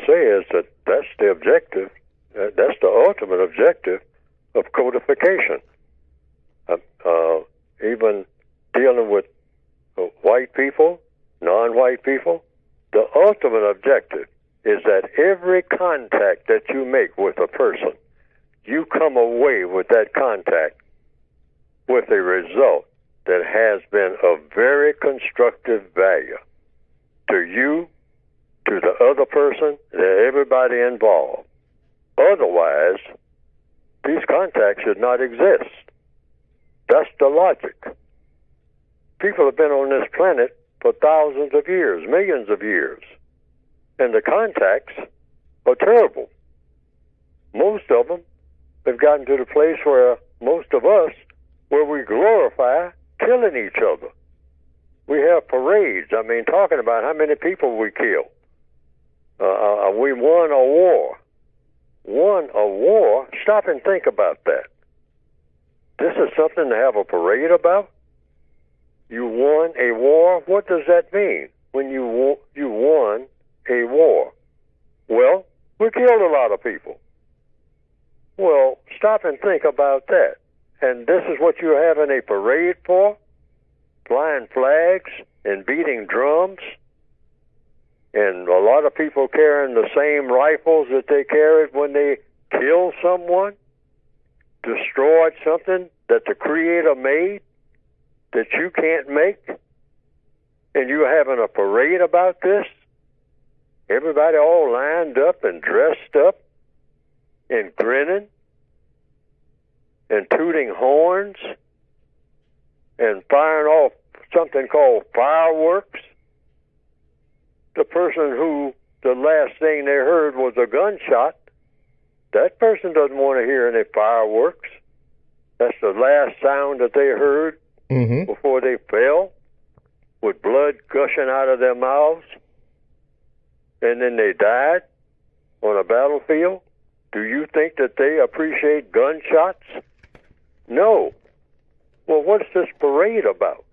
say is that that's the objective, that's the ultimate objective of codification. Even dealing with white people, non-white people, the ultimate objective is that every contact that you make with a person, you come away with that contact with a result that has been of very constructive value to you, to the other person, to everybody involved. Otherwise, these contacts should not exist. That's the logic. People have been on this planet for thousands of years, millions of years, and the contacts are terrible. Most of them have gotten to the place where most of us, where we glorify killing each other. We have parades. I mean, talking about how many people we killed. We won a war. Won a war? Stop and think about that. This is something to have a parade about? You won a war? What does that mean when you won a war? Well, we killed a lot of people. Well, stop and think about that. And this is what you're having a parade for? Flying flags and beating drums? And a lot of people carrying the same rifles that they carried when they killed someone? Destroyed something that the Creator made that you can't make? And you're having a parade about this? Everybody all lined up and dressed up and grinning and tooting horns and firing off something called fireworks. The person who the last thing they heard was a gunshot, that person doesn't want to hear any fireworks. That's the last sound that they heard before they fell, with blood gushing out of their mouths, and then they died on a battlefield. Do you think that they appreciate gunshots? No. Well, what's this parade about?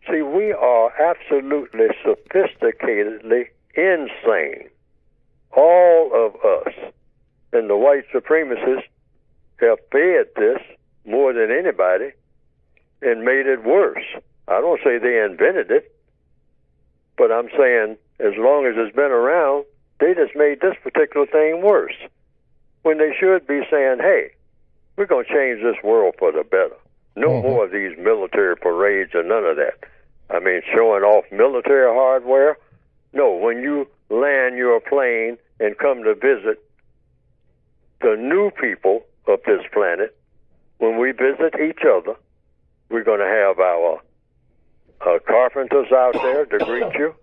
See, we are absolutely sophisticatedly insane. All of us. And the white supremacists have fed this more than anybody and made it worse. I don't say they invented it, but I'm saying as long as it's been around, they just made this particular thing worse. When they should be saying, hey, we're going to change this world for the better. No more of these military parades or none of that. I mean, showing off military hardware. No, when you land your plane and come to visit the new people of this planet, when we visit each other, we're going to have our carpenters out there to greet you,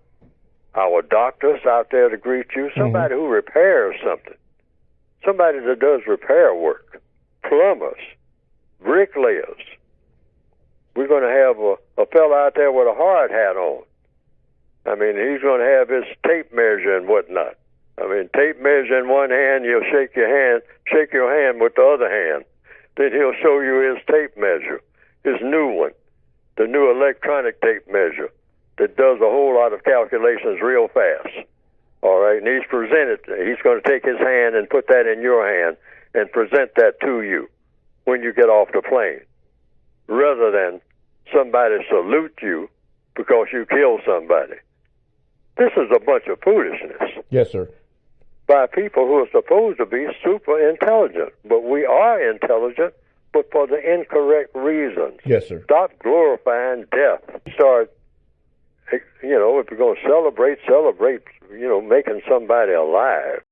our doctors out there to greet you, somebody who repairs something, somebody that does repair work, plumbers, bricklayers. We're going to have a fellow out there with a hard hat on. I mean, he's going to have his tape measure and whatnot. I mean, tape measure in one hand, you'll shake your hand with the other hand. Then he'll show you his tape measure, his new one, the new electronic tape measure that does a whole lot of calculations real fast. All right, and he's going to take his hand and put that in your hand and present that to you when you get off the plane, rather than somebody salute you because you killed somebody. This is a bunch of foolishness. Yes, sir. By people who are supposed to be super intelligent. But we are intelligent, but for the incorrect reasons. Yes, sir. Stop glorifying death. Start, if you're going to celebrate, making somebody alive.